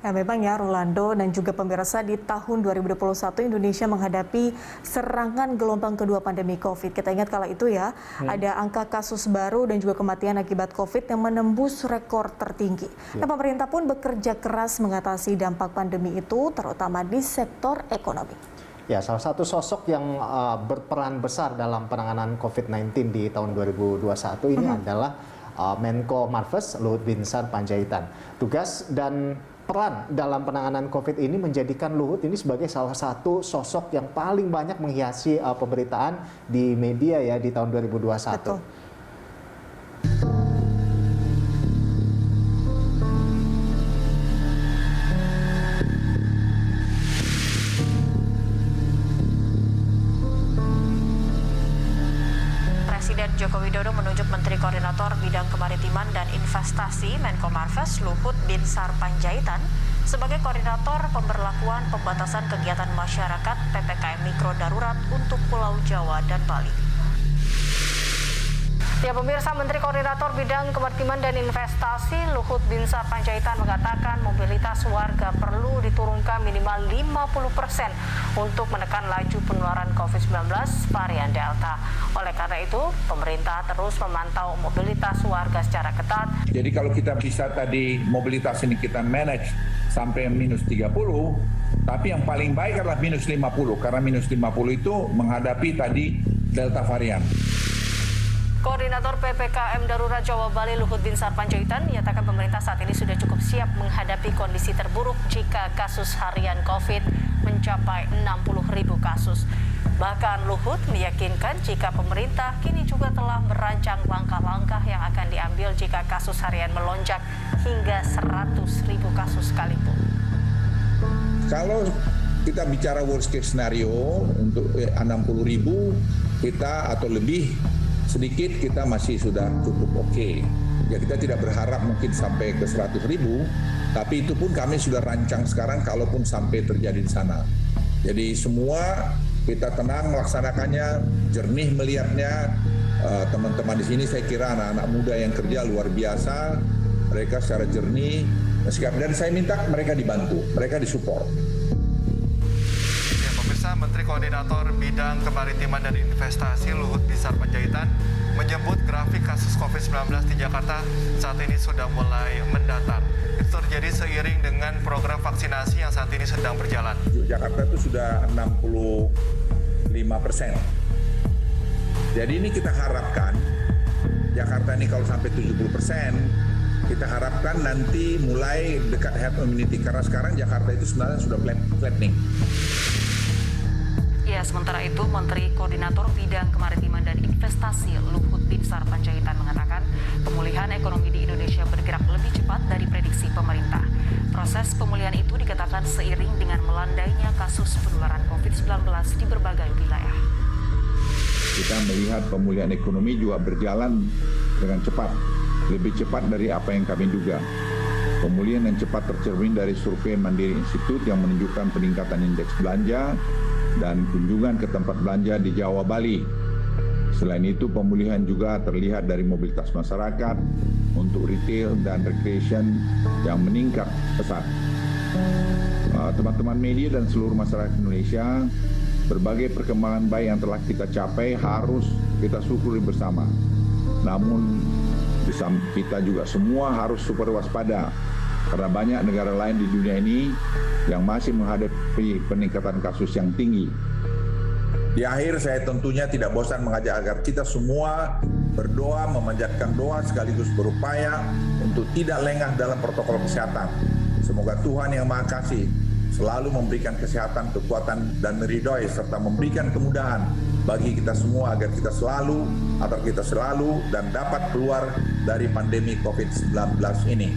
Ya, memang ya Rolando dan juga pemirsa, di tahun 2021 Indonesia menghadapi serangan gelombang kedua pandemi COVID. Kita ingat kala itu ya, ada angka kasus baru dan juga kematian akibat COVID yang menembus rekor tertinggi. Nah, pemerintah pun bekerja keras mengatasi dampak pandemi itu, terutama di sektor ekonomi. Ya, salah satu sosok yang berperan besar dalam penanganan COVID-19 di tahun 2021 ini adalah Menko Marves Luhut Binsar Panjaitan. Tugas dan peran dalam penanganan COVID ini menjadikan Luhut ini sebagai salah satu sosok yang paling banyak menghiasi pemberitaan di media ya di tahun 2021. Betul. Presiden Joko Widodo menunjuk Menteri Koordinator Bidang Kemaritiman dan Investasi Menko Marves Luhut Binsar Panjaitan sebagai koordinator pemberlakuan pembatasan kegiatan masyarakat PPKM Mikro Darurat untuk Pulau Jawa dan Bali. Ya, pemirsa, Menteri Koordinator Bidang Kemaritiman dan Investasi Luhut Binsar Panjaitan mengatakan mobilitas warga perlu diturunkan minimal 50% untuk menekan laju penularan COVID-19 varian Delta. Oleh karena itu, pemerintah terus memantau mobilitas warga secara ketat. Jadi kalau kita bisa tadi mobilitas ini kita manage sampai minus 30, tapi yang paling baik adalah minus 50, karena minus 50 itu menghadapi tadi Delta varian. Koordinator PPKM Darurat Jawa Bali Luhut Binsar Panjaitan menyatakan pemerintah saat ini sudah cukup siap menghadapi kondisi terburuk jika kasus harian COVID mencapai 60.000 kasus. Bahkan Luhut meyakinkan jika pemerintah kini juga telah merancang langkah-langkah yang akan diambil jika kasus harian melonjak hingga 100.000 kasus sekalipun. Kalau kita bicara worst case scenario untuk 60.000 kita atau lebih sedikit, kita masih sudah cukup oke. Ya, kita tidak berharap mungkin sampai ke 100.000, tapi itu pun kami sudah rancang sekarang kalaupun sampai terjadi di sana. Jadi semua kita tenang melaksanakannya, jernih melihatnya. Teman-teman di sini saya kira anak-anak muda yang kerja luar biasa, mereka secara jernih, dan saya minta mereka dibantu, mereka disupport. Menteri Koordinator Bidang Kemaritiman dan Investasi Luhut Binsar Panjaitan menyebut grafik kasus COVID-19 di Jakarta saat ini sudah mulai mendatar. Itu terjadi seiring dengan program vaksinasi yang saat ini sedang berjalan. Jakarta itu sudah 65%. Jadi ini kita harapkan Jakarta ini kalau sampai 70%, kita harapkan nanti mulai dekat herd immunity, karena sekarang Jakarta itu sebenarnya sudah flattening. Ya, sementara itu Menteri Koordinator Bidang Kemaritiman dan Investasi Luhut Binsar Panjaitan mengatakan pemulihan ekonomi di Indonesia bergerak lebih cepat dari prediksi pemerintah. Proses pemulihan itu dikatakan seiring dengan melandainya kasus penularan COVID-19 di berbagai wilayah. Kita melihat pemulihan ekonomi juga berjalan dengan cepat, lebih cepat dari apa yang kami duga. Pemulihan yang cepat tercermin dari survei Mandiri Institute yang menunjukkan peningkatan indeks belanja dan kunjungan ke tempat belanja di Jawa Bali. Selain itu, pemulihan juga terlihat dari mobilitas masyarakat untuk retail dan recreation yang meningkat pesat. Teman-teman media dan seluruh masyarakat Indonesia, berbagai perkembangan baik yang telah kita capai harus kita syukuri bersama. Namun, kita juga semua harus super waspada, karena banyak negara lain di dunia ini yang masih menghadapi peningkatan kasus yang tinggi. Di akhir saya tentunya tidak bosan mengajak agar kita semua berdoa, memanjatkan doa sekaligus berupaya untuk tidak lengah dalam protokol kesehatan. Semoga Tuhan Yang Maha Kasih selalu memberikan kesehatan, kekuatan, dan meridhoi serta memberikan kemudahan bagi kita semua agar kita selalu dan dapat keluar dari pandemi COVID-19 ini.